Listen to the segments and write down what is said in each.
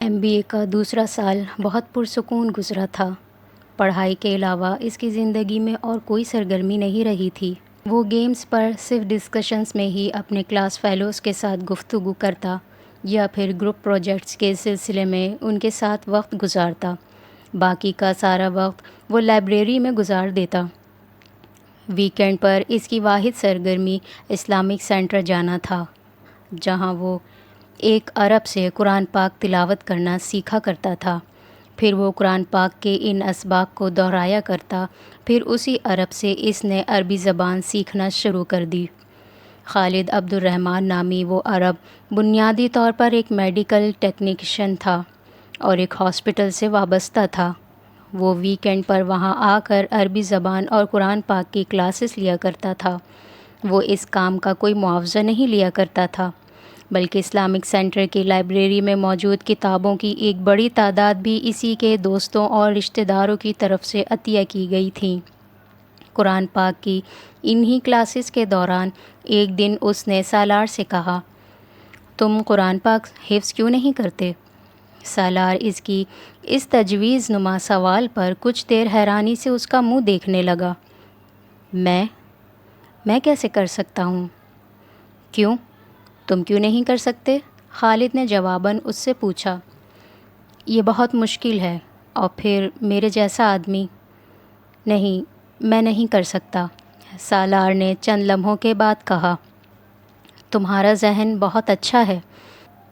MBA کا دوسرا سال بہت پرسکون گزرا تھا۔ پڑھائی کے علاوہ اس کی زندگی میں اور کوئی سرگرمی نہیں رہی تھی۔ وہ گیمز پر صرف ڈسکشنز میں ہی اپنے کلاس فیلوز کے ساتھ گفتگو کرتا یا پھر گروپ پروجیکٹس کے سلسلے میں ان کے ساتھ وقت گزارتا۔ باقی کا سارا وقت وہ لائبریری میں گزار دیتا۔ ویکینڈ پر اس کی واحد سرگرمی اسلامک سینٹر جانا تھا، جہاں وہ ایک عرب سے قرآن پاک تلاوت کرنا سیکھا کرتا تھا۔ پھر وہ قرآن پاک کے ان اسباق کو دہرایا کرتا۔ پھر اسی عرب سے اس نے عربی زبان سیکھنا شروع کر دی۔ خالد عبد الرحمن نامی وہ عرب بنیادی طور پر ایک میڈیکل ٹیکنیشین تھا اور ایک ہاسپٹل سے وابستہ تھا۔ وہ ویکینڈ پر وہاں آ کر عربی زبان اور قرآن پاک کی کلاسز لیا کرتا تھا۔ وہ اس کام کا کوئی معاوضہ نہیں لیا کرتا تھا، بلکہ اسلامک سینٹر کی لائبریری میں موجود کتابوں کی ایک بڑی تعداد بھی اسی کے دوستوں اور رشتہ داروں کی طرف سے عطیہ کی گئی تھیں۔ قرآن پاک کی انہی کلاسز کے دوران ایک دن اس نے سالار سے کہا، تم قرآن پاک حفظ کیوں نہیں کرتے؟ سالار اس کی اس تجویز نما سوال پر کچھ دیر حیرانی سے اس کا منہ دیکھنے لگا۔ میں کیسے کر سکتا ہوں؟ کیوں؟ تم کیوں نہیں کر سکتے؟ خالد نے جواباً اس سے پوچھا۔ یہ بہت مشکل ہے، اور پھر میرے جیسا آدمی۔ نہیں، میں نہیں کر سکتا، سالار نے چند لمحوں کے بعد کہا۔ تمہارا ذہن بہت اچھا ہے،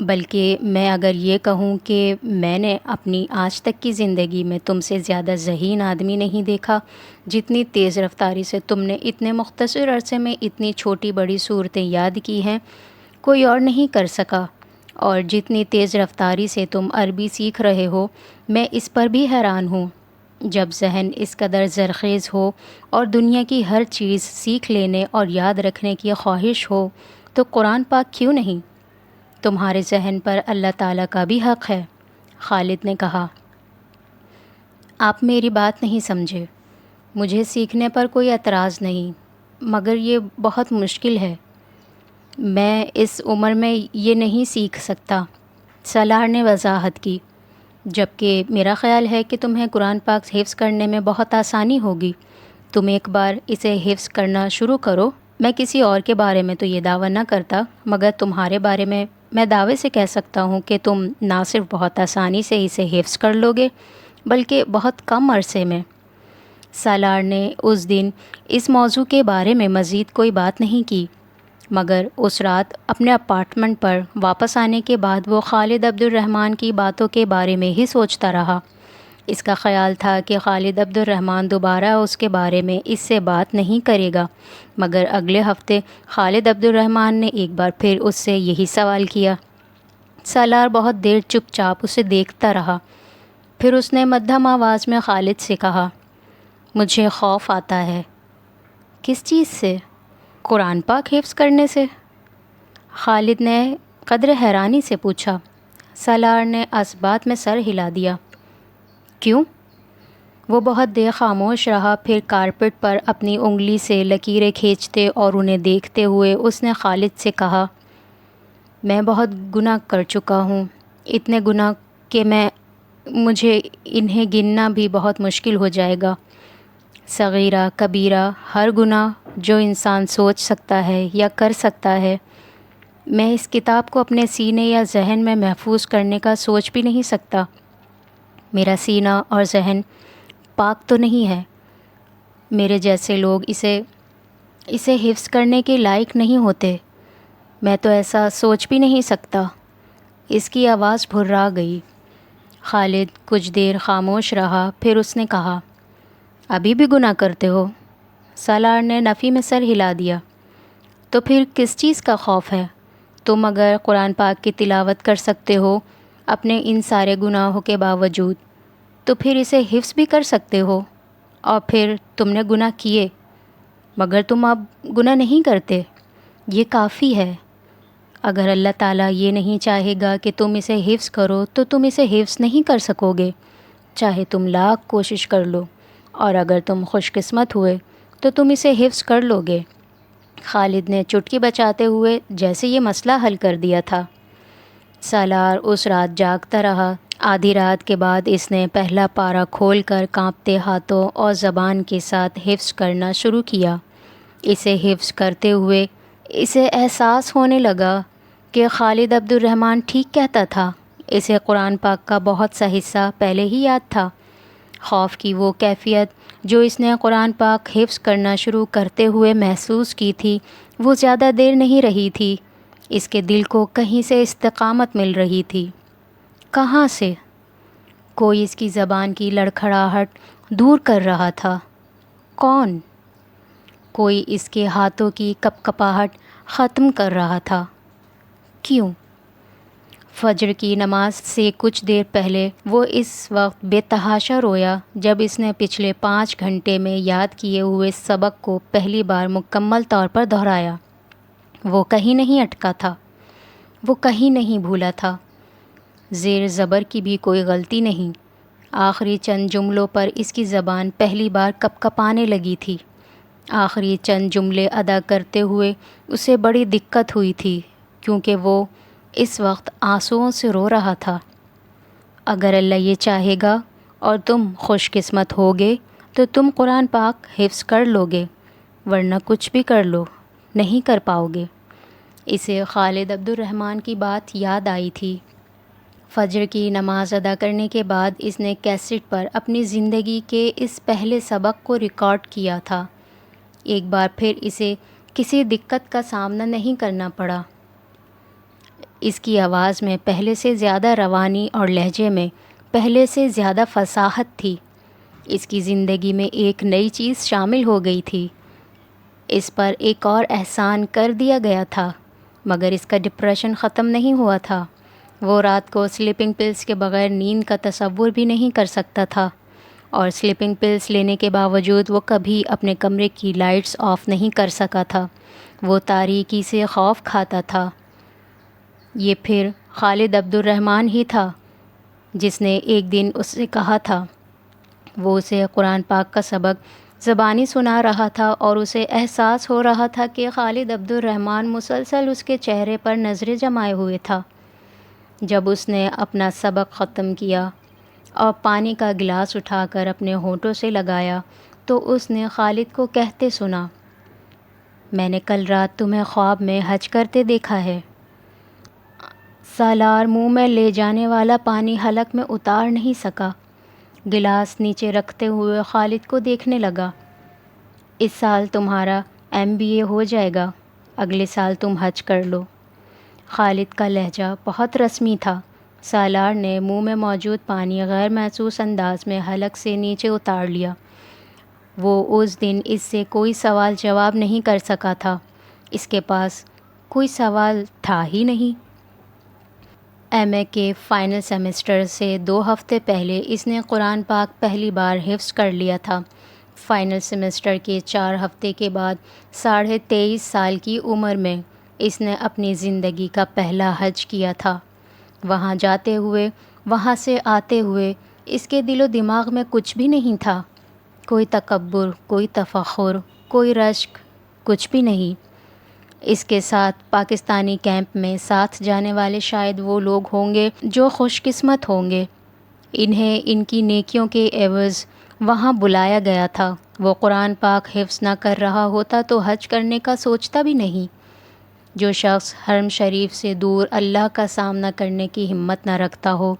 بلکہ میں اگر یہ کہوں کہ میں نے اپنی آج تک کی زندگی میں تم سے زیادہ ذہین آدمی نہیں دیکھا۔ جتنی تیز رفتاری سے تم نے اتنے مختصر عرصے میں اتنی چھوٹی بڑی صورتیں یاد کی ہیں، کوئی اور نہیں کر سکا۔ اور جتنی تیز رفتاری سے تم عربی سیکھ رہے ہو، میں اس پر بھی حیران ہوں۔ جب ذہن اس قدر زرخیز ہو اور دنیا کی ہر چیز سیکھ لینے اور یاد رکھنے کی خواہش ہو، تو قرآن پاک کیوں نہیں؟ تمہارے ذہن پر اللہ تعالیٰ کا بھی حق ہے، خالد نے کہا۔ آپ میری بات نہیں سمجھے۔ مجھے سیکھنے پر کوئی اعتراض نہیں، مگر یہ بہت مشکل ہے۔ میں اس عمر میں یہ نہیں سیکھ سکتا، سالار نے وضاحت کی، جبکہ میرا خیال ہے کہ تمہیں قرآن پاک حفظ کرنے میں بہت آسانی ہوگی۔ تم ایک بار اسے حفظ کرنا شروع کرو۔ میں کسی اور کے بارے میں تو یہ دعویٰ نہ کرتا، مگر تمہارے بارے میں دعوے سے کہہ سکتا ہوں کہ تم نہ صرف بہت آسانی سے اسے حفظ کر لوگے، بلکہ بہت کم عرصے میں۔ سالار نے اس دن اس موضوع کے بارے میں مزید کوئی بات نہیں کی، مگر اس رات اپنے اپارٹمنٹ پر واپس آنے کے بعد وہ خالد عبد الرحمن کی باتوں کے بارے میں ہی سوچتا رہا۔ اس کا خیال تھا کہ خالد عبد الرحمن دوبارہ اس کے بارے میں اس سے بات نہیں کرے گا، مگر اگلے ہفتے خالد عبد الرحمن نے ایک بار پھر اس سے یہی سوال کیا۔ سالار بہت دیر چپ چاپ اسے دیکھتا رہا، پھر اس نے مدھم آواز میں خالد سے کہا، مجھے خوف آتا ہے۔ کس چیز سے؟ قرآن پاک حفظ کرنے سے، خالد نے قدر حیرانی سے پوچھا۔ سالار نے اس بات میں سر ہلا دیا۔ کیوں؟ وہ بہت دیر خاموش رہا، پھر کارپٹ پر اپنی انگلی سے لکیریں کھینچتے اور انہیں دیکھتے ہوئے اس نے خالد سے کہا، میں بہت گناہ کر چکا ہوں، اتنے گناہ کہ مجھے انہیں گننا بھی بہت مشکل ہو جائے گا۔ صغیرہ کبیرہ ہر گناہ جو انسان سوچ سکتا ہے یا کر سکتا ہے، میں اس کتاب کو اپنے سینے یا ذہن میں محفوظ کرنے کا سوچ بھی نہیں سکتا۔ میرا سینہ اور ذہن پاک تو نہیں ہے۔ میرے جیسے لوگ اسے حفظ کرنے کے لائق نہیں ہوتے۔ میں تو ایسا سوچ بھی نہیں سکتا۔ اس کی آواز بھرا گئی۔ خالد کچھ دیر خاموش رہا، پھر اس نے کہا، ابھی بھی گناہ کرتے ہو؟ سالار نے نفی میں سر ہلا دیا۔ تو پھر کس چیز کا خوف ہے؟ تم اگر قرآن پاک کی تلاوت کر سکتے ہو اپنے ان سارے گناہوں کے باوجود، تو پھر اسے حفظ بھی کر سکتے ہو، اور پھر تم نے گناہ کیے، مگر تم اب گناہ نہیں کرتے۔ یہ کافی ہے۔ اگر اللہ تعالیٰ یہ نہیں چاہے گا کہ تم اسے حفظ کرو تو تم اسے حفظ نہیں کر سکو گے، چاہے تم لاکھ کوشش کر لو، اور اگر تم خوش قسمت ہوئے تو تم اسے حفظ کر لو گے۔ خالد نے چٹکی بجاتے ہوئے جیسے یہ مسئلہ حل کر دیا تھا۔ سالار اس رات جاگتا رہا۔ آدھی رات کے بعد اس نے پہلا پارہ کھول کر کانپتے ہاتھوں اور زبان کے ساتھ حفظ کرنا شروع کیا۔ اسے حفظ کرتے ہوئے اسے احساس ہونے لگا کہ خالد عبد الرحمن ٹھیک کہتا تھا۔ اسے قرآن پاک کا بہت سا حصہ پہلے ہی یاد تھا۔ خوف کی وہ کیفیت جو اس نے قرآن پاک حفظ کرنا شروع کرتے ہوئے محسوس کی تھی، وہ زیادہ دیر نہیں رہی تھی۔ اس کے دل کو کہیں سے استقامت مل رہی تھی۔ کہاں سے؟ کوئی اس کی زبان کی لڑکھڑاہٹ دور کر رہا تھا۔ کون؟ کوئی اس کے ہاتھوں کی کپکپاہٹ ختم کر رہا تھا۔ کیوں؟ فجر کی نماز سے کچھ دیر پہلے وہ اس وقت بے تحاشا رویا جب اس نے پچھلے 5 گھنٹے میں یاد کیے ہوئے سبق کو پہلی بار مکمل طور پر دہرایا۔ وہ کہیں نہیں اٹکا تھا، وہ کہیں نہیں بھولا تھا، زیر زبر کی بھی کوئی غلطی نہیں۔ آخری چند جملوں پر اس کی زبان پہلی بار کپکپانے لگی تھی۔ آخری چند جملے ادا کرتے ہوئے اسے بڑی دقت ہوئی تھی، کیونکہ وہ اس وقت آنسوؤں سے رو رہا تھا۔ اگر اللہ یہ چاہے گا اور تم خوش قسمت ہوگے تو تم قرآن پاک حفظ کر لوگے، ورنہ کچھ بھی کر لو، نہیں کر پاؤ گے۔ اسے خالد عبد الرحمن کی بات یاد آئی تھی۔ فجر کی نماز ادا کرنے کے بعد اس نے کیسٹ پر اپنی زندگی کے اس پہلے سبق کو ریکارڈ کیا تھا۔ ایک بار پھر اسے کسی دقت کا سامنا نہیں کرنا پڑا۔ اس کی آواز میں پہلے سے زیادہ روانی اور لہجے میں پہلے سے زیادہ فصاحت تھی۔ اس کی زندگی میں ایک نئی چیز شامل ہو گئی تھی۔ اس پر ایک اور احسان کر دیا گیا تھا، مگر اس کا ڈپریشن ختم نہیں ہوا تھا۔ وہ رات کو سلیپنگ پلز کے بغیر نیند کا تصور بھی نہیں کر سکتا تھا، اور سلیپنگ پلز لینے کے باوجود وہ کبھی اپنے کمرے کی لائٹس آف نہیں کر سکا تھا۔ وہ تاریکی سے خوف کھاتا تھا۔ یہ پھر خالد عبد الرحمن ہی تھا جس نے ایک دن اس سے کہا تھا۔ وہ اسے قرآن پاک کا سبق زبانی سنا رہا تھا اور اسے احساس ہو رہا تھا کہ خالد عبد الرحمن مسلسل اس کے چہرے پر نظریں جمائے ہوئے تھا۔ جب اس نے اپنا سبق ختم کیا اور پانی کا گلاس اٹھا کر اپنے ہونٹوں سے لگایا تو اس نے خالد کو کہتے سنا، میں نے کل رات تمہیں خواب میں حج کرتے دیکھا ہے۔ سالار منہ میں لے جانے والا پانی حلق میں اتار نہیں سکا۔ گلاس نیچے رکھتے ہوئے خالد کو دیکھنے لگا۔ اس سال تمہارا MBA ہو جائے گا، اگلے سال تم حج کر لو۔ خالد کا لہجہ بہت رسمی تھا۔ سالار نے منہ میں موجود پانی غیر محسوس انداز میں حلق سے نیچے اتار لیا۔ وہ اس دن اس سے کوئی سوال جواب نہیں کر سکا تھا۔ اس کے پاس کوئی سوال تھا ہی نہیں۔ MA کے فائنل سیمسٹر سے 2 ہفتے پہلے اس نے قرآن پاک پہلی بار حفظ کر لیا تھا۔ فائنل سیمسٹر کے 4 ہفتے کے بعد 23.5 سال کی عمر میں اس نے اپنی زندگی کا پہلا حج کیا تھا۔ وہاں جاتے ہوئے، وہاں سے آتے ہوئے اس کے دل و دماغ میں کچھ بھی نہیں تھا، کوئی تکبر، کوئی تفخر، کوئی رشک، کچھ بھی نہیں۔ اس کے ساتھ پاکستانی کیمپ میں ساتھ جانے والے شاید وہ لوگ ہوں گے جو خوش قسمت ہوں گے۔ انہیں ان کی نیکیوں کے عوض وہاں بلایا گیا تھا۔ وہ قرآن پاک حفظ نہ کر رہا ہوتا تو حج کرنے کا سوچتا بھی نہیں۔ جو شخص حرم شریف سے دور اللہ کا سامنا کرنے کی ہمت نہ رکھتا ہو،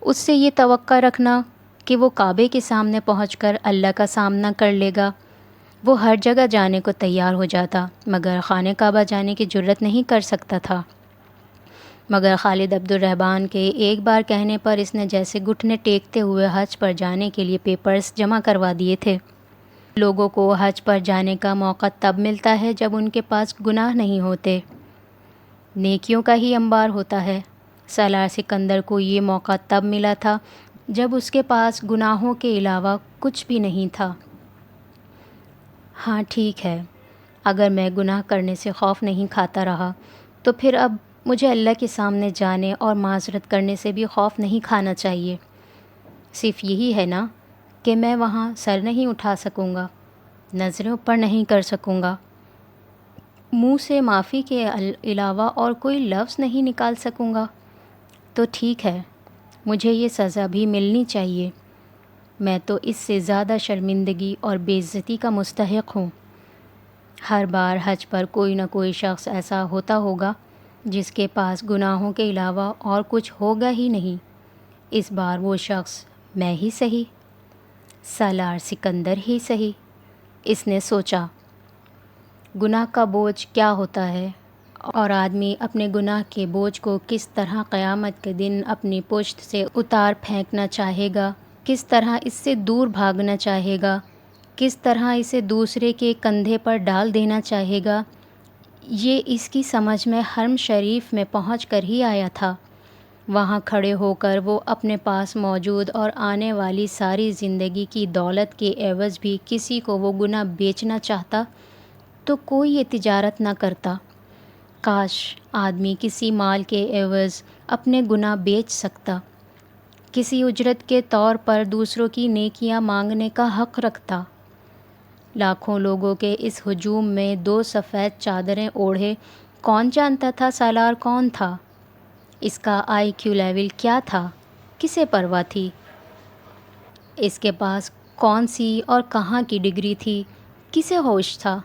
اس سے یہ توقع رکھنا کہ وہ کعبے کے سامنے پہنچ کر اللہ کا سامنا کر لے گا۔ وہ ہر جگہ جانے کو تیار ہو جاتا مگر خانہ کعبہ جانے کی جرت نہیں کر سکتا تھا۔ مگر خالد عبد الرحمن کے ایک بار کہنے پر اس نے جیسے گھٹنے ٹیکتے ہوئے حج پر جانے کے لیے پیپرز جمع کروا دیے تھے۔ لوگوں کو حج پر جانے کا موقع تب ملتا ہے جب ان کے پاس گناہ نہیں ہوتے، نیکیوں کا ہی انبار ہوتا ہے۔ سالار سکندر کو یہ موقع تب ملا تھا جب اس کے پاس گناہوں کے علاوہ کچھ بھی نہیں تھا۔ ہاں ٹھیک ہے، اگر میں گناہ کرنے سے خوف نہیں کھاتا رہا تو پھر اب مجھے اللہ کے سامنے جانے اور معذرت کرنے سے بھی خوف نہیں کھانا چاہیے۔ صرف یہی ہے نا کہ میں وہاں سر نہیں اٹھا سکوں گا، نظریں اوپر نہیں کر سکوں گا، منہ سے معافی کے علاوہ اور کوئی لفظ نہیں نکال سکوں گا۔ تو ٹھیک ہے، مجھے یہ سزا بھی ملنی چاہیے، میں تو اس سے زیادہ شرمندگی اور بے عزتی کا مستحق ہوں۔ ہر بار حج پر کوئی نہ کوئی شخص ایسا ہوتا ہوگا جس کے پاس گناہوں کے علاوہ اور کچھ ہوگا ہی نہیں۔ اس بار وہ شخص میں ہی سہی، سالار سکندر ہی سہی۔ اس نے سوچا، گناہ کا بوجھ کیا ہوتا ہے، اور آدمی اپنے گناہ کے بوجھ کو کس طرح قیامت کے دن اپنی پشت سے اتار پھینکنا چاہے گا، کس طرح اس سے دور بھاگنا چاہے گا، کس طرح اسے دوسرے کے کندھے پر ڈال دینا چاہے گا، یہ اس کی سمجھ میں حرم شریف میں پہنچ کر ہی آیا تھا۔ وہاں کھڑے ہو کر وہ اپنے پاس موجود اور آنے والی ساری زندگی کی دولت کے عوض بھی کسی کو وہ گناہ بیچنا چاہتا تو کوئی یہ تجارت نہ کرتا۔ کاش آدمی کسی مال کے عوض اپنے گناہ بیچ سکتا، کسی اجرت کے طور پر دوسروں کی نیکیاں مانگنے کا حق رکھتا۔ لاکھوں لوگوں کے اس ہجوم میں 2 سفید چادریں اوڑھے کون جانتا تھا سالار کون تھا؟ اس کا IQ لیول کیا تھا؟ کسے پرواہ تھی؟ اس کے پاس کون سی اور کہاں کی ڈگری تھی؟ کسے ہوش تھا؟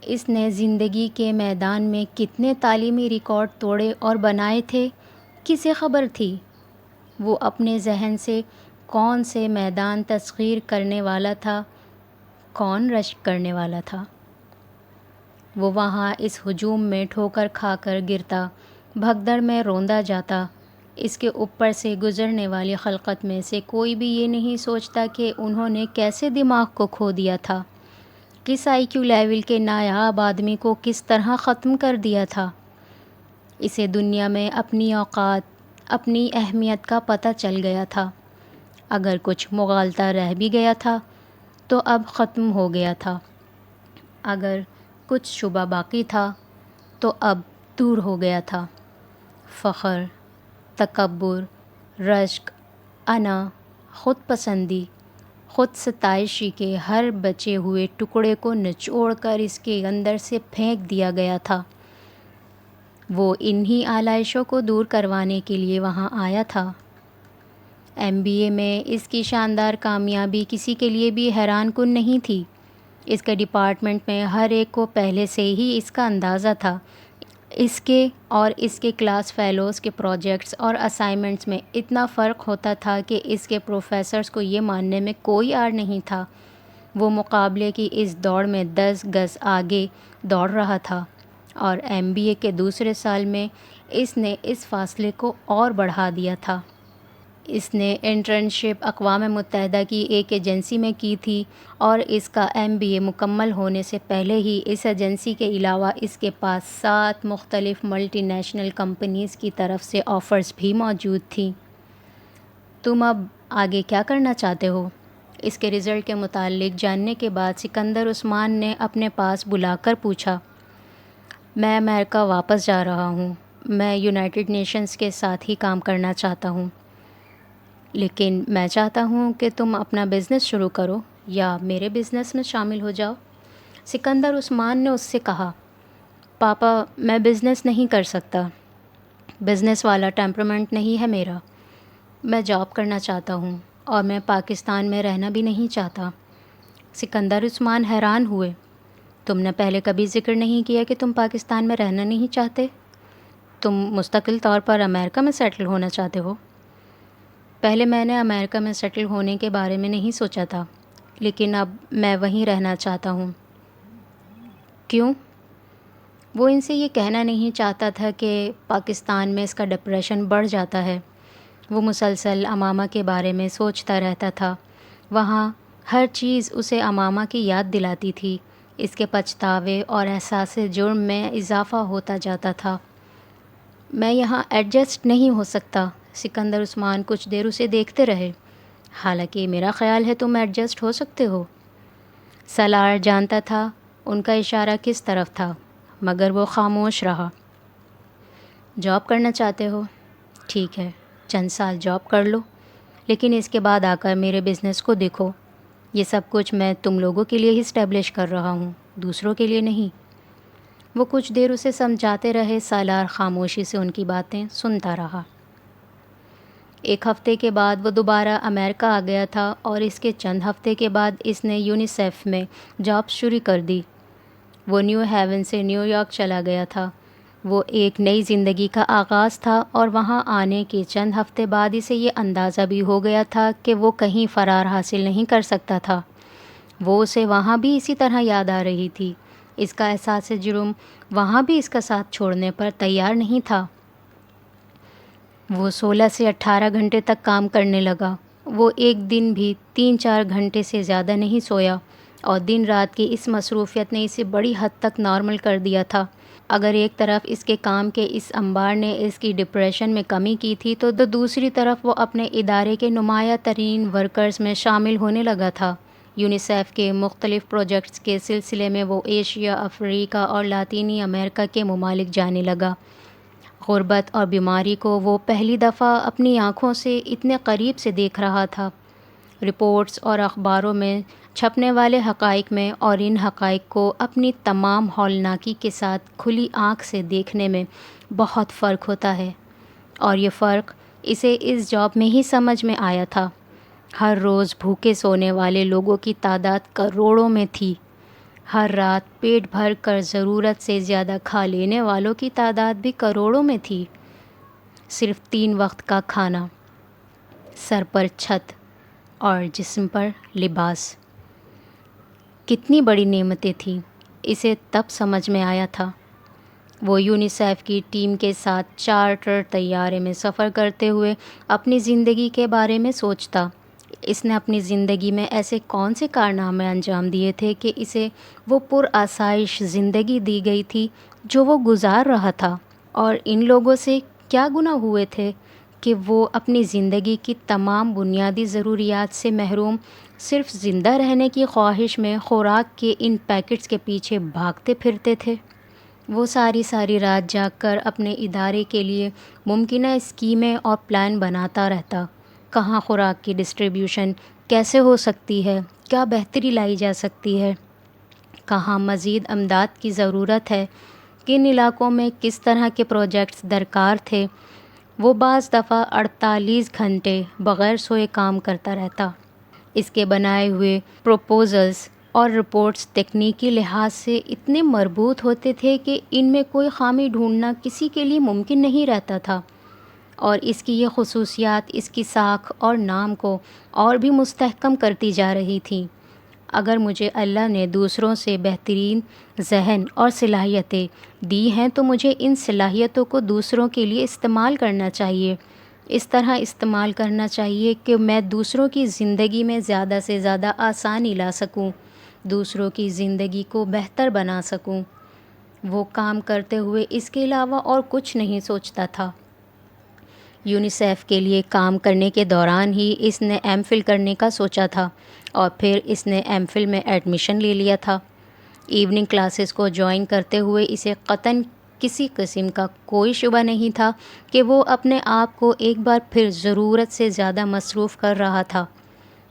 اس نے زندگی کے میدان میں کتنے تعلیمی ریکارڈ توڑے اور بنائے تھے، کسے خبر تھی؟ وہ اپنے ذہن سے کون سے میدان تسخیر کرنے والا تھا، کون رشک کرنے والا تھا؟ وہ وہاں اس ہجوم میں ٹھوکر کھا کر گرتا، بھگدڑ میں روندا جاتا۔ اس کے اوپر سے گزرنے والی خلقت میں سے کوئی بھی یہ نہیں سوچتا کہ انہوں نے کیسے دماغ کو کھو دیا تھا، کس IQ لیول کے نایاب آدمی کو کس طرح ختم کر دیا تھا۔ اسے دنیا میں اپنی اوقات، اپنی اہمیت کا پتہ چل گیا تھا۔ اگر کچھ مغالطہ رہ بھی گیا تھا تو اب ختم ہو گیا تھا، اگر کچھ شبہ باقی تھا تو اب دور ہو گیا تھا۔ فخر، تکبر، رشک، انا، خود پسندی، خود ستائشی کے ہر بچے ہوئے ٹکڑے کو نچوڑ کر اس کے اندر سے پھینک دیا گیا تھا۔ وہ انہی آلائشوں کو دور کروانے کے لیے وہاں آیا تھا۔ MBA میں اس کی شاندار کامیابی کسی کے لیے بھی حیران کن نہیں تھی۔ اس کے ڈپارٹمنٹ میں ہر ایک کو پہلے سے ہی اس کا اندازہ تھا۔ اس کے اور اس کے کلاس فیلوز کے پروجیکٹس اور اسائنمنٹس میں اتنا فرق ہوتا تھا کہ اس کے پروفیسرز کو یہ ماننے میں کوئی آڑ نہیں تھا۔ وہ مقابلے کی اس دوڑ میں 10 گز آگے دوڑ رہا تھا، اور MBA کے دوسرے سال میں اس نے اس فاصلے کو اور بڑھا دیا تھا۔ اس نے انٹرنشپ اقوام متحدہ کی ایک ایجنسی میں کی تھی، اور اس کا MBA مکمل ہونے سے پہلے ہی اس ایجنسی کے علاوہ اس کے پاس 7 مختلف ملٹی نیشنل کمپنیز کی طرف سے آفرز بھی موجود تھیں۔ تم اب آگے کیا کرنا چاہتے ہو؟ اس کے رزلٹ کے متعلق جاننے کے بعد سکندر عثمان نے اپنے پاس بلا کر پوچھا۔ میں امریکہ واپس جا رہا ہوں۔ میں یونائٹڈ نیشنز کے ساتھ ہی کام کرنا چاہتا ہوں، لیکن میں چاہتا ہوں کہ تم اپنا بزنس شروع کرو یا میرے بزنس میں شامل ہو جاؤ۔ سکندر عثمان نے اس سے کہا، پاپا میں بزنس نہیں کر سکتا، بزنس والا ٹیمپرامنٹ نہیں ہے میرا۔ میں جاب کرنا چاہتا ہوں، اور میں پاکستان میں رہنا بھی نہیں چاہتا۔ سکندر عثمان حیران ہوئے، تم نے پہلے کبھی ذکر نہیں کیا کہ تم پاکستان میں رہنا نہیں چاہتے، تم مستقل طور پر امریکہ میں سیٹل ہونا چاہتے ہو؟ پہلے میں نے امریکہ میں سیٹل ہونے کے بارے میں نہیں سوچا تھا، لیکن اب میں وہیں رہنا چاہتا ہوں۔ کیوں؟ وہ ان سے یہ کہنا نہیں چاہتا تھا کہ پاکستان میں اس کا ڈپریشن بڑھ جاتا ہے۔ وہ مسلسل امامہ کے بارے میں سوچتا رہتا تھا۔ وہاں ہر چیز اسے امامہ کی یاد دلاتی تھی۔ اس کے پچھتاوے اور احساس جرم میں اضافہ ہوتا جاتا تھا۔ میں یہاں ایڈجسٹ نہیں ہو سکتا۔ سکندر عثمان کچھ دیر اسے دیکھتے رہے۔ حالانکہ میرا خیال ہے تم ایڈجسٹ ہو سکتے ہو۔ سالار جانتا تھا ان کا اشارہ کس طرف تھا، مگر وہ خاموش رہا۔ جاب کرنا چاہتے ہو؟ ٹھیک ہے، چند سال جاب کر لو، لیکن اس کے بعد آ کر میرے بزنس کو دیکھو۔ یہ سب کچھ میں تم لوگوں کے لیے ہی اسٹیبلش کر رہا ہوں، دوسروں کے لیے نہیں۔ وہ کچھ دیر اسے سمجھاتے رہے۔ سالار خاموشی سے ان کی باتیں سنتا رہا۔ ایک ہفتے کے بعد وہ دوبارہ امریکہ آ گیا تھا اور اس کے چند ہفتے کے بعد اس نے یونیسیف میں جاب شروع کر دی۔ وہ نیو ہیون سے نیو یارک چلا گیا تھا۔ وہ ایک نئی زندگی کا آغاز تھا اور وہاں آنے کے چند ہفتے بعد اسے یہ اندازہ بھی ہو گیا تھا کہ وہ کہیں فرار حاصل نہیں کر سکتا تھا۔ وہ اسے وہاں بھی اسی طرح یاد آ رہی تھی۔ اس کا احساس جرم وہاں بھی اس کا ساتھ چھوڑنے پر تیار نہیں تھا۔ وہ 16 سے 18 گھنٹے تک کام کرنے لگا۔ وہ ایک دن بھی 3-4 گھنٹے سے زیادہ نہیں سویا اور دن رات کی اس مصروفیت نے اسے بڑی حد تک نارمل کر دیا تھا۔ اگر ایک طرف اس کے کام کے اس انبار نے اس کی ڈپریشن میں کمی کی تھی تو دوسری طرف وہ اپنے ادارے کے نمایاں ترین ورکرز میں شامل ہونے لگا تھا۔ یونیسیف کے مختلف پروجیکٹس کے سلسلے میں وہ ایشیا، افریقہ اور لاطینی امریکہ کے ممالک جانے لگا۔ غربت اور بیماری کو وہ پہلی دفعہ اپنی آنکھوں سے اتنے قریب سے دیکھ رہا تھا۔ رپورٹس اور اخباروں میں چھپنے والے حقائق میں اور ان حقائق کو اپنی تمام ہولناکی کے ساتھ کھلی آنکھ سے دیکھنے میں بہت فرق ہوتا ہے، اور یہ فرق اسے اس جاب میں ہی سمجھ میں آیا تھا۔ ہر روز بھوکے سونے والے لوگوں کی تعداد کروڑوں میں تھی۔ ہر رات پیٹ بھر کر ضرورت سے زیادہ کھا لینے والوں کی تعداد بھی کروڑوں میں تھی۔ صرف 3 وقت کا کھانا، سر پر چھت اور جسم پر لباس، کتنی بڑی نعمتیں تھیں، اسے تب سمجھ میں آیا تھا۔ وہ یونیسیف کی ٹیم کے ساتھ چارٹر طیارے میں سفر کرتے ہوئے اپنی زندگی کے بارے میں سوچتا۔ اس نے اپنی زندگی میں ایسے کون سے کارنامے انجام دیے تھے کہ اسے وہ پرآسائش زندگی دی گئی تھی جو وہ گزار رہا تھا، اور ان لوگوں سے کیا گناہ ہوئے تھے کہ وہ اپنی زندگی کی تمام بنیادی ضروریات سے محروم صرف زندہ رہنے کی خواہش میں خوراک کے ان پیکٹس کے پیچھے بھاگتے پھرتے تھے۔ وہ ساری رات جاگ کر اپنے ادارے کے لیے ممکنہ اسکیمیں اور پلان بناتا رہتا۔ کہاں خوراک کی ڈسٹریبیوشن کیسے ہو سکتی ہے، کیا بہتری لائی جا سکتی ہے، کہاں مزید امداد کی ضرورت ہے، کن علاقوں میں کس طرح کے پروجیکٹس درکار تھے۔ وہ بعض دفعہ 48 گھنٹے بغیر سوئے کام کرتا رہتا۔ اس کے بنائے ہوئے پروپوزلز اور رپورٹس تکنیکی لحاظ سے اتنے مربوط ہوتے تھے کہ ان میں کوئی خامی ڈھونڈنا کسی کے لیے ممکن نہیں رہتا تھا، اور اس کی یہ خصوصیات اس کی ساکھ اور نام کو اور بھی مستحکم کرتی جا رہی تھیں۔ اگر مجھے اللہ نے دوسروں سے بہترین ذہن اور صلاحیتیں دی ہیں تو مجھے ان صلاحیتوں کو دوسروں کے لیے استعمال کرنا چاہیے، اس طرح استعمال کرنا چاہیے کہ میں دوسروں کی زندگی میں زیادہ سے زیادہ آسانی لا سکوں، دوسروں کی زندگی کو بہتر بنا سکوں۔ وہ کام کرتے ہوئے اس کے علاوہ اور کچھ نہیں سوچتا تھا۔ یونیسیف کے لیے کام کرنے کے دوران ہی اس نے ایم فل کرنے کا سوچا تھا، اور پھر اس نے ایم فل میں ایڈمیشن لے لیا تھا۔ ایوننگ کلاسز کو جوائن کرتے ہوئے اسے قطعاً کسی قسم کا کوئی شبہ نہیں تھا کہ وہ اپنے آپ کو ایک بار پھر ضرورت سے زیادہ مصروف کر رہا تھا،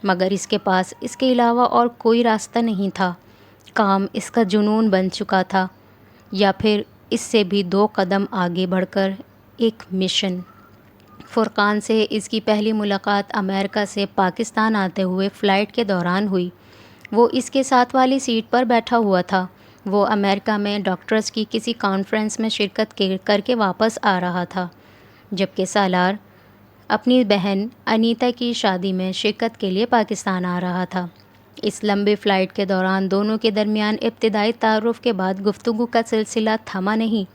مگر اس کے پاس اس کے علاوہ اور کوئی راستہ نہیں تھا۔ کام اس کا جنون بن چکا تھا، یا پھر اس سے بھی 2 قدم آگے بڑھ کر ایک مشن۔ فرقان سے اس کی پہلی ملاقات امریکہ سے پاکستان آتے ہوئے فلائٹ کے دوران ہوئی۔ وہ اس کے ساتھ والی سیٹ پر بیٹھا ہوا تھا۔ وہ امریکہ میں ڈاکٹرز کی کسی کانفرنس میں شرکت کر کے واپس آ رہا تھا، جبکہ سالار اپنی بہن انیتا کی شادی میں شرکت کے لیے پاکستان آ رہا تھا۔ اس لمبی فلائٹ کے دوران دونوں کے درمیان ابتدائی تعارف کے بعد گفتگو کا سلسلہ تھما نہیں۔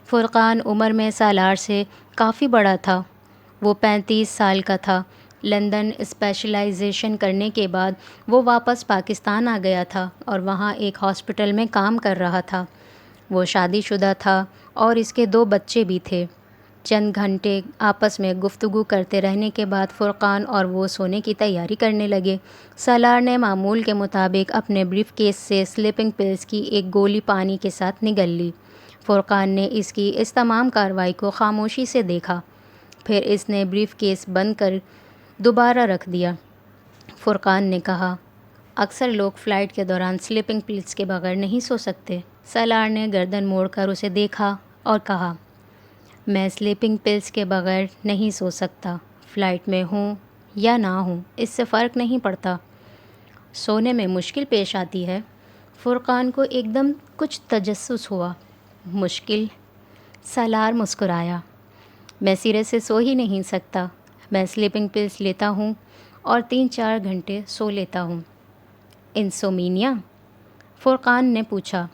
فرقان عمر میں سالار سے کافی بڑا تھا۔ وہ 35 سال کا تھا۔ لندن اسپیشلائزیشن کرنے کے بعد وہ واپس پاکستان آ گیا تھا اور وہاں ایک ہاسپٹل میں کام کر رہا تھا۔ وہ شادی شدہ تھا اور اس کے 2 بچے بھی تھے۔ چند گھنٹے آپس میں گفتگو کرتے رہنے کے بعد فرقان اور وہ سونے کی تیاری کرنے لگے۔ سالار نے معمول کے مطابق اپنے بریف کیس سے سلیپنگ پلز کی ایک گولی پانی کے ساتھ نگل لی۔ فرقان نے اس کی اس تمام کارروائی کو خاموشی سے دیکھا، پھر اس نے بریف کیس بند کر دوبارہ رکھ دیا۔ فرقان نے کہا، اکثر لوگ فلائٹ کے دوران سلیپنگ پلز کے بغیر نہیں سو سکتے۔ سالار نے گردن موڑ کر اسے دیکھا اور کہا، میں سلیپنگ پلز کے بغیر نہیں سو سکتا۔ فلائٹ میں ہوں یا نہ ہوں اس سے فرق نہیں پڑتا، سونے میں مشکل پیش آتی ہے۔ فرقان کو ایک دم کچھ تجسس ہوا۔ مشکل؟ سالار مسکرایا۔ میں سرے سے سو ہی نہیں سکتا، میں سلیپنگ پلس لیتا ہوں اور 3-4 گھنٹے سو لیتا ہوں۔ انسومینیا؟ فرقان نے پوچھا۔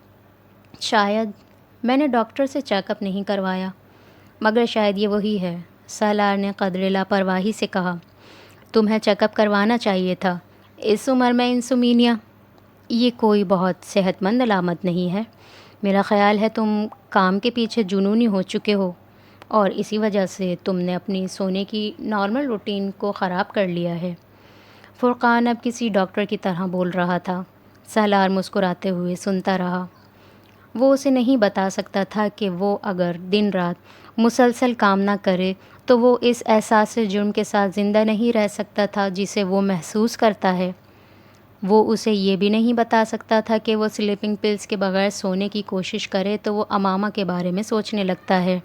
شاید، میں نے ڈاکٹر سے چیک اپ نہیں کروایا، مگر شاید یہ وہی ہے، سالار نے قدرے لاپرواہی سے کہا۔ تمہیں چیک اپ کروانا چاہیے تھا، اس عمر میں انسومینیا؟ یہ کوئی بہت صحت مند علامت نہیں ہے، میرا خیال ہے تم کام کے پیچھے جنونی ہو چکے ہو اور اسی وجہ سے تم نے اپنی سونے کی نارمل روٹین کو خراب کر لیا ہے۔ فرقان اب کسی ڈاکٹر کی طرح بول رہا تھا۔ سالار مسکراتے ہوئے سنتا رہا۔ وہ اسے نہیں بتا سکتا تھا کہ وہ اگر دن رات مسلسل کام نہ کرے تو وہ اس احساس جرم کے ساتھ زندہ نہیں رہ سکتا تھا جسے وہ محسوس کرتا ہے۔ وہ اسے یہ بھی نہیں بتا سکتا تھا کہ وہ سلیپنگ پلس کے بغیر سونے کی کوشش کرے تو وہ امامہ کے بارے میں سوچنے لگتا ہے،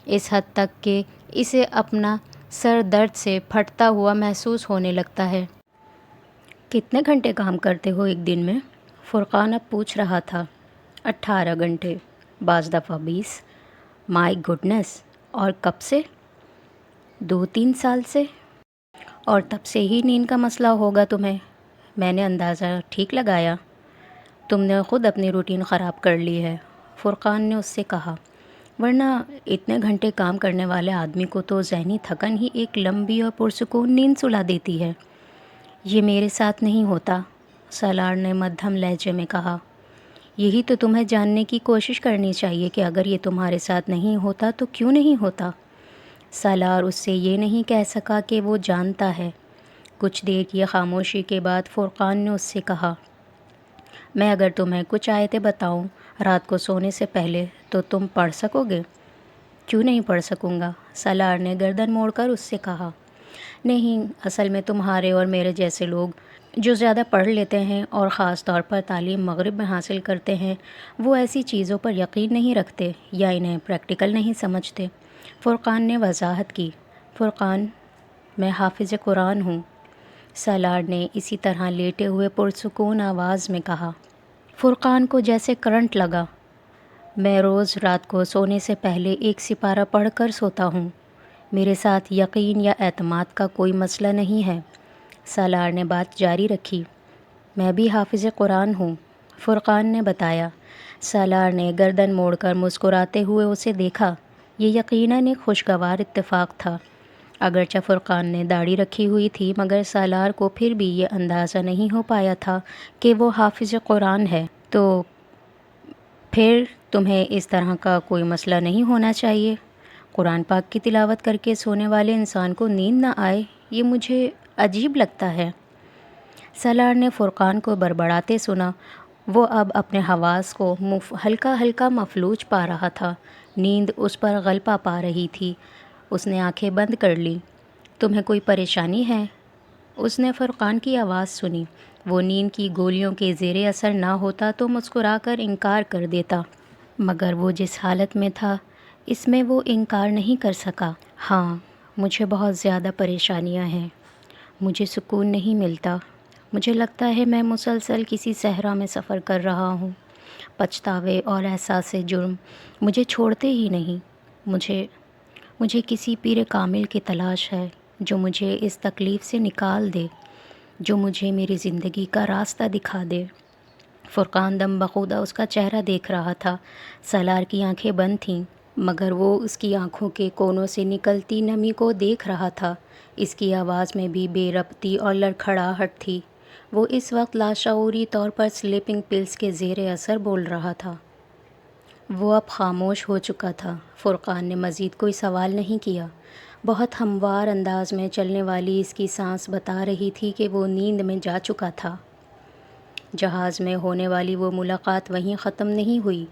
اس حد تک کہ اسے اپنا سر درد سے پھٹتا ہوا محسوس ہونے لگتا ہے۔ کتنے گھنٹے کام کرتے ہو ایک دن میں؟ فرقان اب پوچھ رہا تھا۔ 18 گھنٹے، بعض دفعہ 20۔ مائی گڈنس! اور کب سے؟ 2-3 سال سے۔ اور تب سے ہی نیند کا مسئلہ ہوگا تمہیں، میں نے اندازہ ٹھیک لگایا؟ تم نے خود اپنی روٹین خراب کر لی ہے، فرقان نے اس سے کہا، ورنہ اتنے گھنٹے کام کرنے والے آدمی کو تو ذہنی تھکن ہی ایک لمبی اور پرسکون نیند سلا دیتی ہے۔ یہ میرے ساتھ نہیں ہوتا، سالار نے مدھم لہجے میں کہا۔ یہی تو تمہیں جاننے کی کوشش کرنی چاہیے کہ اگر یہ تمہارے ساتھ نہیں ہوتا تو کیوں نہیں ہوتا؟ سالار اس سے یہ نہیں کہہ سکا کہ وہ جانتا ہے۔ کچھ دیر کی خاموشی کے بعد فرقان نے اس سے کہا، میں اگر تمہیں کچھ آیتیں بتاؤں رات کو سونے سے پہلے تو تم پڑھ سکو گے؟ کیوں نہیں پڑھ سکوں گا؟ سالار نے گردن موڑ کر اس سے کہا۔ نہیں، اصل میں تمہارے اور میرے جیسے لوگ جو زیادہ پڑھ لیتے ہیں اور خاص طور پر تعلیم مغرب میں حاصل کرتے ہیں، وہ ایسی چیزوں پر یقین نہیں رکھتے یا انہیں پریکٹیکل نہیں سمجھتے۔ فرقان نے وضاحت کی۔ فرقان، میں حافظ قرآن ہوں، سالار نے اسی طرح لیٹے ہوئے پرسکون آواز میں کہا۔ فرقان کو جیسے کرنٹ لگا۔ میں روز رات کو سونے سے پہلے ایک سپارہ پڑھ کر سوتا ہوں، میرے ساتھ یقین یا اعتماد کا کوئی مسئلہ نہیں ہے، سالار نے بات جاری رکھی۔ میں بھی حافظ قرآن ہوں، فرقان نے بتایا۔ سالار نے گردن موڑ کر مسکراتے ہوئے اسے دیکھا۔ یہ یقیناً ایک خوشگوار اتفاق تھا۔ اگرچہ فرقان نے داڑھی رکھی ہوئی تھی مگر سالار کو پھر بھی یہ اندازہ نہیں ہو پایا تھا کہ وہ حافظ قرآن ہے۔ تو پھر تمہیں اس طرح کا کوئی مسئلہ نہیں ہونا چاہیے۔ قرآن پاک کی تلاوت کر کے سونے والے انسان کو نیند نہ آئے، یہ مجھے عجیب لگتا ہے۔ سالار نے فرقان کو بڑبڑاتے سنا۔ وہ اب اپنے حواس کو ہلکا ہلکا مفلوج پا رہا تھا، نیند اس پر غلبہ پا رہی تھی۔ اس نے آنکھیں بند کر لیں۔ تمہیں کوئی پریشانی ہے؟ اس نے فرقان کی آواز سنی۔ وہ نیند کی گولیوں کے زیر اثر نہ ہوتا تو مسکرا کر انکار کر دیتا، مگر وہ جس حالت میں تھا اس میں وہ انکار نہیں کر سکا۔ ہاں، مجھے بہت زیادہ پریشانیاں ہیں، مجھے سکون نہیں ملتا، مجھے لگتا ہے میں مسلسل کسی صحرا میں سفر کر رہا ہوں۔ پچھتاوے اور احساس جرم مجھے چھوڑتے ہی نہیں۔ مجھے کسی پیر کامل کی تلاش ہے جو مجھے اس تکلیف سے نکال دے، جو مجھے میری زندگی کا راستہ دکھا دے۔ فرقان دم بخودہ اس کا چہرہ دیکھ رہا تھا۔ سالار کی آنکھیں بند تھیں مگر وہ اس کی آنکھوں کے کونوں سے نکلتی نمی کو دیکھ رہا تھا۔ اس کی آواز میں بھی بے ربطی اور لڑکھڑاہٹ تھی۔ وہ اس وقت لاشعوری طور پر سلیپنگ پلس کے زیر اثر بول رہا تھا۔ وہ اب خاموش ہو چکا تھا۔ فرقان نے مزید کوئی سوال نہیں کیا۔ بہت ہموار انداز میں چلنے والی اس کی سانس بتا رہی تھی کہ وہ نیند میں جا چکا تھا۔ جہاز میں ہونے والی وہ ملاقات وہیں ختم نہیں ہوئی۔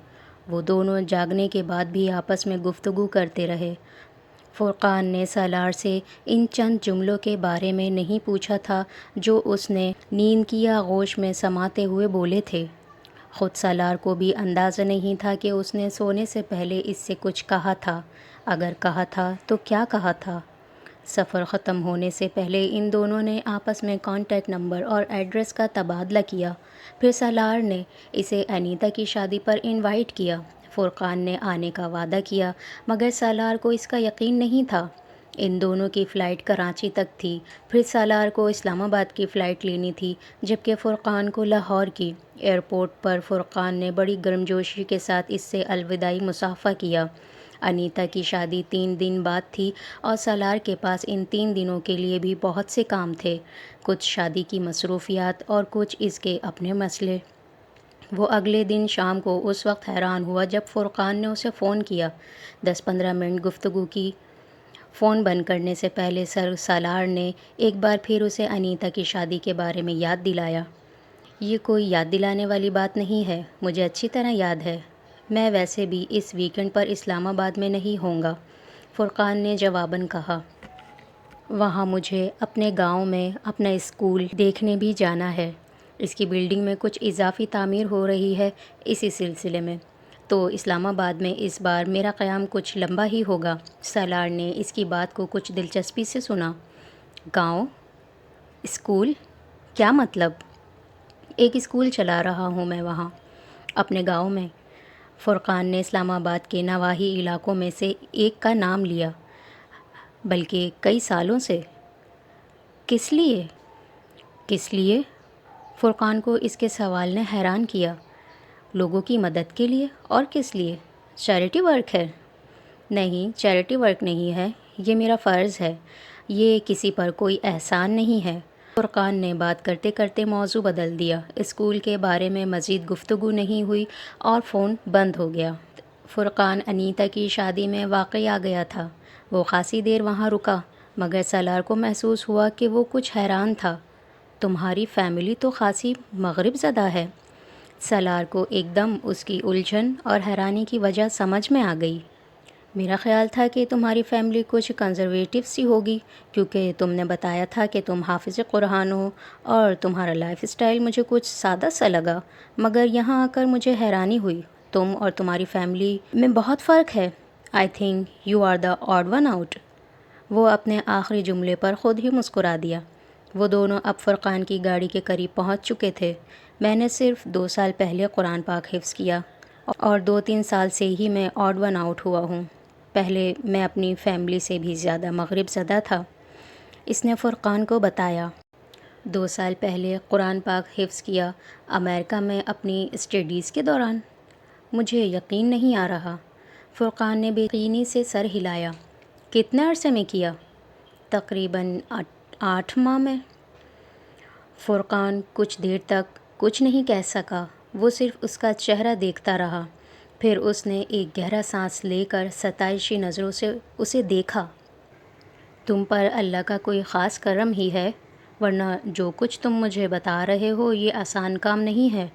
وہ دونوں جاگنے کے بعد بھی آپس میں گفتگو کرتے رہے۔ فرقان نے سالار سے ان چند جملوں کے بارے میں نہیں پوچھا تھا جو اس نے نیند کی آغوش میں سماتے ہوئے بولے تھے۔ خود سالار کو بھی اندازہ نہیں تھا کہ اس نے سونے سے پہلے اس سے کچھ کہا تھا، اگر کہا تھا تو کیا کہا تھا۔ سفر ختم ہونے سے پہلے ان دونوں نے آپس میں کانٹیکٹ نمبر اور ایڈریس کا تبادلہ کیا۔ پھر سالار نے اسے انیتا کی شادی پر انوائٹ کیا۔ فرقان نے آنے کا وعدہ کیا، مگر سالار کو اس کا یقین نہیں تھا۔ ان دونوں کی فلائٹ کراچی تک تھی، پھر سالار کو اسلام آباد کی فلائٹ لینی تھی، جبکہ فرقان کو لاہور کی۔ ایئرپورٹ پر فرقان نے بڑی گرمجوشی کے ساتھ اس سے الوداعی مصافحہ کیا۔ انیتا کی شادی 3 دن بعد تھی اور سالار کے پاس ان 3 دنوں کے لیے بھی بہت سے کام تھے، کچھ شادی کی مصروفیات اور کچھ اس کے اپنے مسئلے۔ وہ اگلے دن شام کو اس وقت حیران ہوا جب فرقان نے اسے فون کیا۔ 10-15 منٹ گفتگو کی۔ فون بند کرنے سے پہلے سالار نے ایک بار پھر اسے انیتا کی شادی کے بارے میں یاد دلایا۔ یہ کوئی یاد دلانے والی بات نہیں ہے، مجھے اچھی طرح یاد ہے، میں ویسے بھی اس ویکنڈ پر اسلام آباد میں نہیں ہوں گا، فرقان نے جواباً کہا۔ وہاں مجھے اپنے گاؤں میں اپنا اسکول دیکھنے بھی جانا ہے، اس کی بلڈنگ میں کچھ اضافی تعمیر ہو رہی ہے، اسی سلسلے میں تو اسلام آباد میں اس بار میرا قیام کچھ لمبا ہی ہوگا۔ سالار نے اس کی بات کو کچھ دلچسپی سے سنا۔ گاؤں؟ اسکول؟ کیا مطلب؟ ایک اسکول چلا رہا ہوں میں وہاں، اپنے گاؤں میں۔ فرقان نے اسلام آباد کے نواحی علاقوں میں سے ایک کا نام لیا، بلکہ کئی سالوں سے۔ کس لیے؟ کس لیے؟ فرقان کو اس کے سوال نے حیران کیا۔ لوگوں کی مدد کے لیے؟ اور کس لیے؟ چیریٹی ورک ہے؟ نہیں، چیریٹی ورک نہیں ہے، یہ میرا فرض ہے، یہ کسی پر کوئی احسان نہیں ہے۔ فرقان نے بات کرتے کرتے موضوع بدل دیا۔ اسکول کے بارے میں مزید گفتگو نہیں ہوئی اور فون بند ہو گیا۔ فرقان انیتا کی شادی میں واقعی آ گیا تھا۔ وہ خاصی دیر وہاں رکا، مگر سالار کو محسوس ہوا کہ وہ کچھ حیران تھا۔ تمہاری فیملی تو خاصی مغرب زدہ ہے۔ سالار کو ایک دم اس کی الجھن اور حیرانی کی وجہ سمجھ میں آ گئی۔ میرا خیال تھا کہ تمہاری فیملی کچھ کنزرویٹو سی ہوگی، کیونکہ تم نے بتایا تھا کہ تم حافظ قرآن ہو، اور تمہارا لائف اسٹائل مجھے کچھ سادہ سا لگا، مگر یہاں آ کر مجھے حیرانی ہوئی، تم اور تمہاری فیملی میں بہت فرق ہے۔ I think you are the odd one out. وہ اپنے آخری جملے پر خود ہی مسکرا دیا۔ وہ دونوں اب فرقان کی گاڑی کے قریب پہنچ چکے تھے۔ میں نے صرف 2 سال پہلے قرآن پاک حفظ کیا، اور 2-3 سال سے ہی میں آڈ ون آؤٹ ہوا ہوں۔ پہلے میں اپنی فیملی سے بھی زیادہ مغرب زدہ تھا، اس نے فرقان کو بتایا۔ 2 سال پہلے قرآن پاک حفظ کیا، امریکہ میں اپنی اسٹڈیز کے دوران؟ مجھے یقین نہیں آ رہا۔ فرقان نے بے یقینی سے سر ہلایا۔ کتنے عرصے میں کیا؟ تقریباً 8 ماہ میں۔ فرقان کچھ دیر تک کچھ نہیں کہہ سکا، وہ صرف اس کا چہرہ دیکھتا رہا۔ پھر اس نے ایک گہرا سانس لے کر ستائشی نظروں سے اسے دیکھا۔ تم پر اللہ کا کوئی خاص کرم ہی ہے، ورنہ جو کچھ تم مجھے بتا رہے ہو یہ آسان کام نہیں ہے۔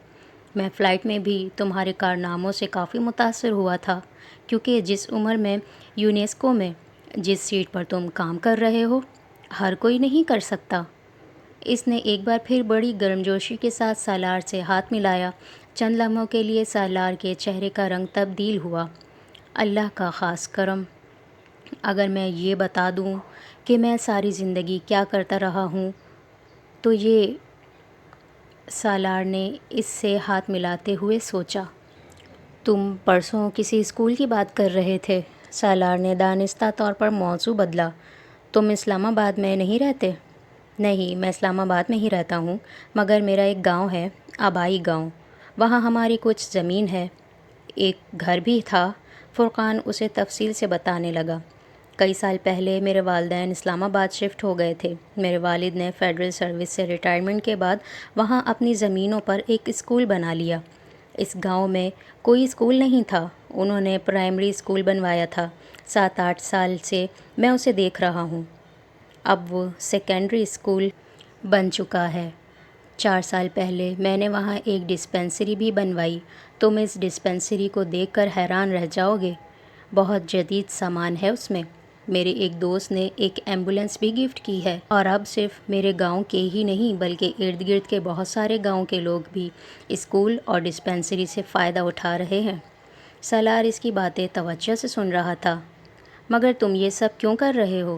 میں فلائٹ میں بھی تمہارے کارناموں سے کافی متاثر ہوا تھا، کیونکہ جس عمر میں یونیسکو میں جس سیٹ پر تم کام کر رہے ہو، ہر کوئی نہیں کر سکتا۔ اس نے ایک بار پھر بڑی گرمجوشی کے ساتھ سالار سے ہاتھ ملایا۔ چند لمحوں کے لیے سالار کے چہرے کا رنگ تبدیل ہوا۔ اللہ کا خاص کرم۔ اگر میں یہ بتا دوں کہ میں ساری زندگی کیا کرتا رہا ہوں تو یہ… سالار نے اس سے ہاتھ ملاتے ہوئے سوچا۔ تم پرسوں کسی اسکول کی بات کر رہے تھے، سالار نے دانستہ طور پر موضوع بدلا۔ تم اسلام آباد میں نہیں رہتے؟ نہیں، میں اسلام آباد میں ہی رہتا ہوں، مگر میرا ایک گاؤں ہے، آبائی گاؤں، وہاں ہماری کچھ زمین ہے، ایک گھر بھی تھا۔ فرقان اسے تفصیل سے بتانے لگا۔ کئی سال پہلے میرے والدین اسلام آباد شفٹ ہو گئے تھے۔ میرے والد نے فیڈرل سروس سے ریٹائرمنٹ کے بعد وہاں اپنی زمینوں پر ایک اسکول بنا لیا۔ اس گاؤں میں کوئی اسکول نہیں تھا، انہوں نے پرائمری اسکول بنوایا تھا۔ 7-8 سال سے میں اسے دیکھ رہا ہوں۔ اب وہ سیکنڈری اسکول بن چکا ہے۔ 4 سال پہلے میں نے وہاں ایک ڈسپنسری بھی بنوائی۔ تم اس ڈسپنسری کو دیکھ کر حیران رہ جاؤ گے، بہت جدید سامان ہے اس میں۔ میرے ایک دوست نے ایک ایمبولینس بھی گفٹ کی ہے، اور اب صرف میرے گاؤں کے ہی نہیں بلکہ ارد گرد کے بہت سارے گاؤں کے لوگ بھی اسکول اور ڈسپنسری سے فائدہ اٹھا رہے ہیں۔ سالار اس کی باتیں توجہ سے سن رہا تھا۔ مگر تم یہ سب کیوں کر رہے ہو؟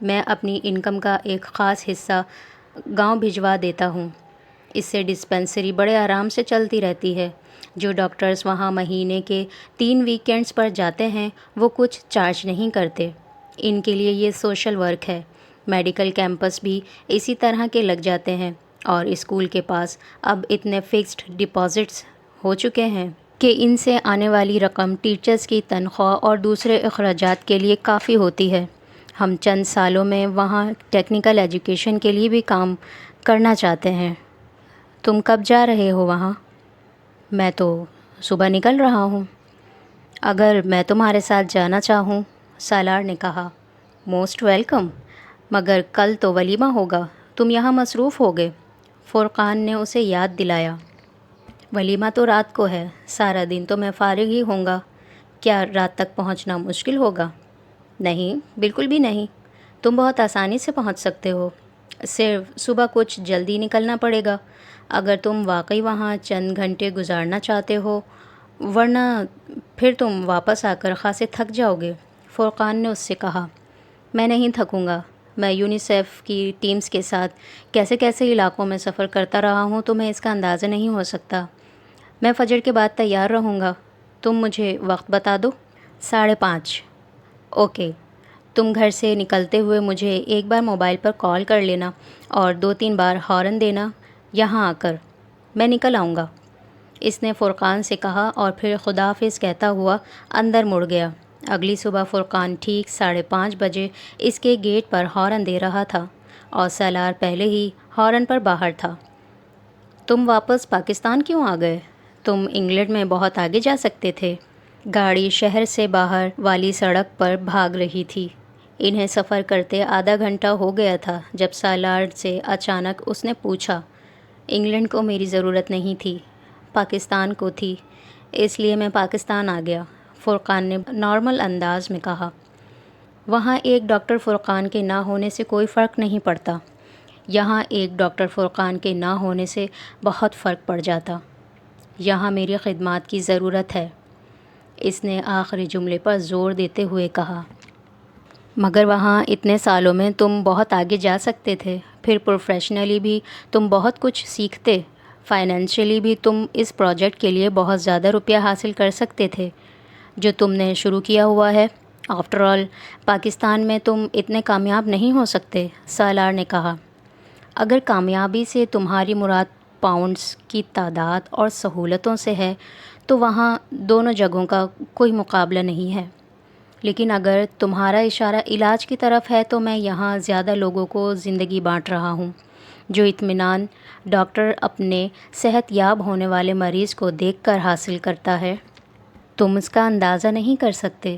میں اپنی انکم کا ایک خاص حصہ گاؤں بھجوا دیتا ہوں۔ اس سے ڈسپنسری بڑے آرام سے چلتی رہتی ہے۔ جو ڈاکٹرز وہاں مہینے کے 3 ویکینڈز پر جاتے ہیں وہ کچھ چارج نہیں کرتے۔ ان کے لیے یہ سوشل ورک ہے۔ میڈیکل کیمپس بھی اسی طرح کے لگ جاتے ہیں، اور اسکول کے پاس اب اتنے فکسڈ ڈپازٹس ہو چکے ہیں کہ ان سے آنے والی رقم ٹیچرز کی تنخواہ اور دوسرے اخراجات کے لیے کافی ہوتی ہے۔ ہم چند سالوں میں وہاں ٹیکنیکل ایجوکیشن کے لیے بھی کام کرنا چاہتے ہیں۔ تم کب جا رہے ہو وہاں؟ میں تو صبح نکل رہا ہوں۔ اگر میں تمہارے ساتھ جانا چاہوں، سالار نے کہا، موسٹ ویلکم، مگر کل تو ولیمہ ہوگا، تم یہاں مصروف ہوگے۔ فرقان نے اسے یاد دلایا۔ ولیمہ تو رات کو ہے، سارا دن تو میں فارغ ہی ہوں گا۔ کیا رات تک پہنچنا مشکل ہوگا؟ نہیں، بالکل بھی نہیں، تم بہت آسانی سے پہنچ سکتے ہو۔ صرف صبح کچھ جلدی نکلنا پڑے گا اگر تم واقعی وہاں چند گھنٹے گزارنا چاہتے ہو، ورنہ پھر تم واپس آ کر خاصے تھک جاؤ گے۔ فرقان نے اس سے کہا، میں نہیں تھکوں گا، میں یونیسیف کی ٹیمز کے ساتھ کیسے کیسے علاقوں میں سفر کرتا رہا ہوں تمہیں اس کا اندازہ نہیں ہو سکتا۔ میں فجر کے بعد تیار رہوں گا، تم مجھے وقت بتا دو۔ 5:30۔ اوکے، تم گھر سے نکلتے ہوئے مجھے ایک بار موبائل پر کال کر لینا اور 2-3 بار ہارن دینا یہاں آ کر، میں نکل آؤں گا۔ اس نے فرقان سے کہا اور پھر خداحافظ کہتا ہوا اندر مڑ گیا۔ اگلی صبح فرقان ٹھیک 5:30 بجے اس کے گیٹ پر ہارن دے رہا تھا اور سالار پہلے ہی ہارن پر باہر تھا۔ تم واپس پاکستان کیوں آ گئے؟ تم انگلینڈ میں بہت آگے جا سکتے تھے۔ گاڑی شہر سے باہر والی سڑک پر بھاگ رہی تھی۔ انہیں سفر کرتے آدھا گھنٹہ ہو گیا تھا جب سالار سے اچانک اس نے پوچھا، انگلینڈ کو میری ضرورت نہیں تھی، پاکستان کو تھی، اس لیے میں پاکستان آ گیا، فرقان نے نارمل انداز میں کہا۔ وہاں ایک ڈاکٹر فرقان کے نہ ہونے سے کوئی فرق نہیں پڑتا، یہاں ایک ڈاکٹر فرقان کے نہ ہونے سے بہت فرق پڑ جاتا۔ یہاں میری خدمات کی ضرورت ہے، اس نے آخری جملے پر زور دیتے ہوئے کہا۔ مگر وہاں اتنے سالوں میں تم بہت آگے جا سکتے تھے، پھر پروفیشنلی بھی تم بہت کچھ سیکھتے، فائنینشلی بھی تم اس پروجیکٹ کے لیے بہت زیادہ روپیہ حاصل کر سکتے تھے جو تم نے شروع کیا ہوا ہے۔ آفٹر آل پاکستان میں تم اتنے کامیاب نہیں ہو سکتے، سالار نے کہا۔ اگر کامیابی سے تمہاری مراد پاؤنڈز کی تعداد اور سہولتوں سے ہے تو وہاں دونوں جگہوں کا کوئی مقابلہ نہیں ہے، لیکن اگر تمہارا اشارہ علاج کی طرف ہے تو میں یہاں زیادہ لوگوں کو زندگی بانٹ رہا ہوں۔ جو اطمینان ڈاکٹر اپنے صحت یاب ہونے والے مریض کو دیکھ کر حاصل کرتا ہے، تم اس کا اندازہ نہیں کر سکتے۔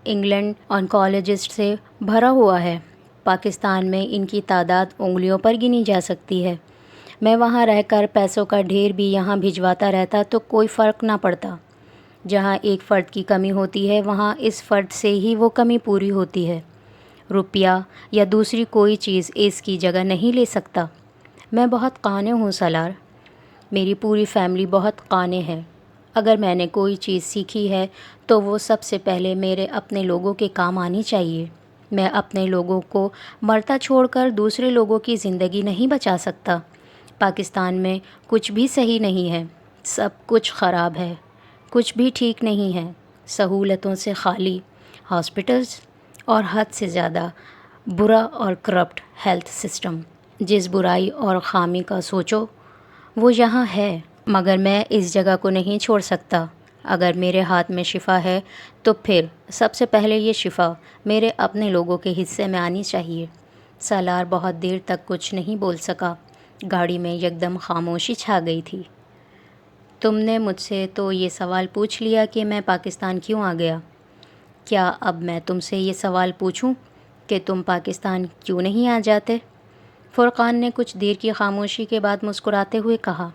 انگلینڈ آنکولوجسٹ سے بھرا ہوا ہے، پاکستان میں ان کی تعداد انگلیوں پر گنی جا سکتی ہے۔ میں وہاں رہ کر پیسوں کا ڈھیر بھی یہاں بھجواتا رہتا تو کوئی فرق نہ پڑتا۔ جہاں ایک فرد کی کمی ہوتی ہے وہاں اس فرد سے ہی وہ کمی پوری ہوتی ہے، روپیہ یا دوسری کوئی چیز اس کی جگہ نہیں لے سکتا۔ میں بہت قانع ہوں سالار، میری پوری فیملی بہت قانع ہے۔ اگر میں نے کوئی چیز سیکھی ہے تو وہ سب سے پہلے میرے اپنے لوگوں کے کام آنی چاہیے۔ میں اپنے لوگوں کو مرتا چھوڑ کر دوسرے لوگوں کی زندگی نہیں بچا سکتا۔ پاکستان میں کچھ بھی صحیح نہیں ہے، سب کچھ خراب ہے، کچھ بھی ٹھیک نہیں ہے، سہولتوں سے خالی ہاسپٹلز اور حد سے زیادہ برا اور کرپٹ ہیلتھ سسٹم۔ جس برائی اور خامی کا سوچو وہ یہاں ہے، مگر میں اس جگہ کو نہیں چھوڑ سکتا۔ اگر میرے ہاتھ میں شفا ہے تو پھر سب سے پہلے یہ شفا میرے اپنے لوگوں کے حصے میں آنی چاہیے۔ سالار بہت دیر تک کچھ نہیں بول سکا، گاڑی میں یکدم خاموشی چھا گئی تھی۔ تم نے مجھ سے تو یہ سوال پوچھ لیا کہ میں پاکستان کیوں آ گیا، کیا اب میں تم سے یہ سوال پوچھوں کہ تم پاکستان کیوں نہیں آ جاتے؟ فرقان نے کچھ دیر کی خاموشی کے بعد مسکراتے ہوئے کہا،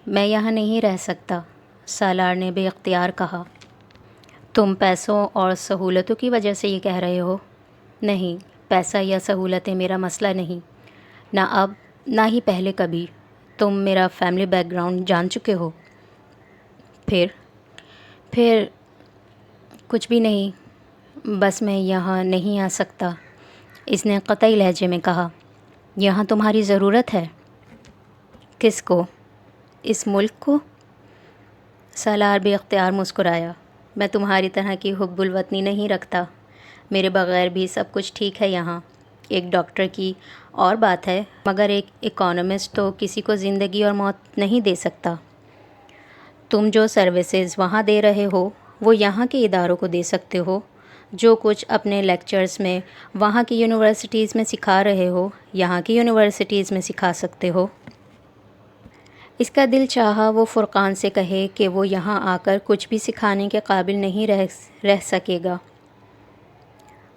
میں یہاں نہیں رہ سکتا، سالار نے بے اختیار کہا۔ تم پیسوں اور سہولتوں کی وجہ سے یہ کہہ رہے ہو؟ نہیں، پیسہ یا سہولتیں میرا مسئلہ نہیں، نہ اب نہ ہی پہلے کبھی۔ تم میرا فیملی بیک گراؤنڈ جان چکے ہو۔ پھر کچھ بھی نہیں، بس میں یہاں نہیں آ سکتا، اس نے قطعی لہجے میں کہا۔ یہاں تمہاری ضرورت ہے؟ کس کو؟ اس ملک کو؟ سالار بے اختیار مسکرایا۔ میں تمہاری طرح کی حب الوطنی نہیں رکھتا، میرے بغیر بھی سب کچھ ٹھیک ہے یہاں۔ ایک ڈاکٹر کی اور بات ہے، مگر ایک اکانومسٹ تو کسی کو زندگی اور موت نہیں دے سکتا۔ تم جو سروسز وہاں دے رہے ہو وہ یہاں کے اداروں کو دے سکتے ہو۔ جو کچھ اپنے لیکچرز میں وہاں کی یونیورسٹیز میں سکھا رہے ہو، یہاں کی یونیورسٹیز میں سکھا سکتے ہو۔ اس کا دل چاہا وہ فرقان سے کہے کہ وہ یہاں آ کر کچھ بھی سکھانے کے قابل نہیں رہ سکے گا،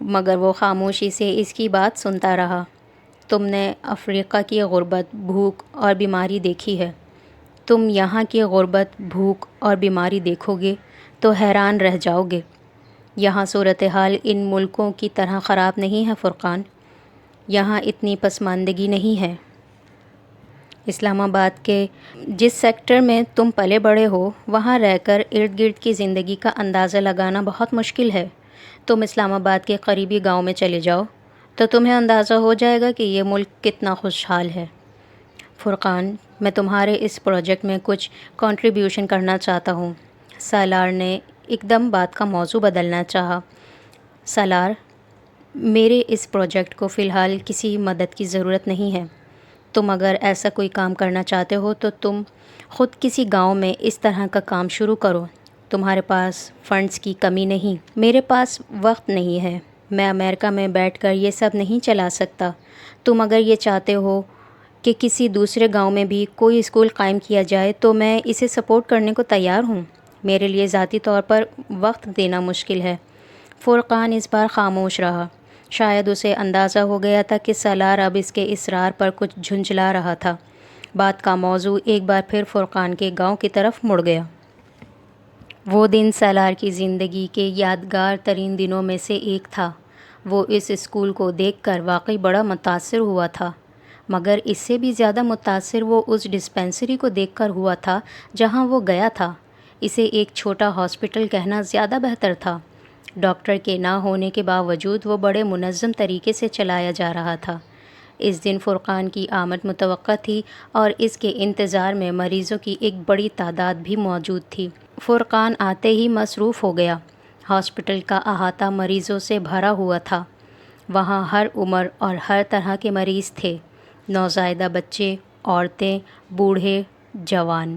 مگر وہ خاموشی سے اس کی بات سنتا رہا۔ تم نے افریقہ کی غربت، بھوک اور بیماری دیکھی ہے، تم یہاں کی غربت، بھوک اور بیماری دیکھو گے تو حیران رہ جاؤ گے۔ یہاں صورتحال ان ملکوں کی طرح خراب نہیں ہے فرقان، یہاں اتنی پسماندگی نہیں ہے۔ اسلام آباد کے جس سیکٹر میں تم پلے بڑے ہو، وہاں رہ کر ارد گرد کی زندگی کا اندازہ لگانا بہت مشکل ہے۔ تم اسلام آباد کے قریبی گاؤں میں چلے جاؤ تو تمہیں اندازہ ہو جائے گا کہ یہ ملک کتنا خوشحال ہے۔ فرقان، میں تمہارے اس پروجیکٹ میں کچھ کنٹریبیوشن کرنا چاہتا ہوں۔ سالار نے ایک دم بات کا موضوع بدلنا چاہا۔ سالار، میرے اس پروجیکٹ کو فی الحال کسی مدد کی ضرورت نہیں ہے۔ تم اگر ایسا کوئی کام کرنا چاہتے ہو تو تم خود کسی گاؤں میں اس طرح کا کام شروع کرو۔ تمہارے پاس فنڈز کی کمی نہیں، میرے پاس وقت نہیں ہے، میں امریکہ میں بیٹھ کر یہ سب نہیں چلا سکتا۔ تم اگر یہ چاہتے ہو کہ کسی دوسرے گاؤں میں بھی کوئی اسکول قائم کیا جائے تو میں اسے سپورٹ کرنے کو تیار ہوں۔ میرے لیے ذاتی طور پر وقت دینا مشکل ہے۔ فرقان اس بار خاموش رہا۔ شاید اسے اندازہ ہو گیا تھا کہ سالار اب اس کے اصرار پر کچھ جھنجھلا رہا تھا۔ بات کا موضوع ایک بار پھر فرقان کے گاؤں کی طرف مڑ گیا۔ وہ دن سالار کی زندگی کے یادگار ترین دنوں میں سے ایک تھا۔ وہ اس اسکول کو دیکھ کر واقعی بڑا متاثر ہوا تھا، مگر اس سے بھی زیادہ متاثر وہ اس ڈسپنسری کو دیکھ کر ہوا تھا جہاں وہ گیا تھا۔ اسے ایک چھوٹا ہاسپٹل کہنا زیادہ بہتر تھا۔ ڈاکٹر کے نہ ہونے کے باوجود وہ بڑے منظم طریقے سے چلایا جا رہا تھا۔ اس دن فرقان کی آمد متوقع تھی اور اس کے انتظار میں مریضوں کی ایک بڑی تعداد بھی موجود تھی۔ فرقان آتے ہی مصروف ہو گیا۔ ہاسپٹل کا احاطہ مریضوں سے بھرا ہوا تھا۔ وہاں ہر عمر اور ہر طرح کے مریض تھے، نوزائیدہ بچے، عورتیں، بوڑھے، جوان۔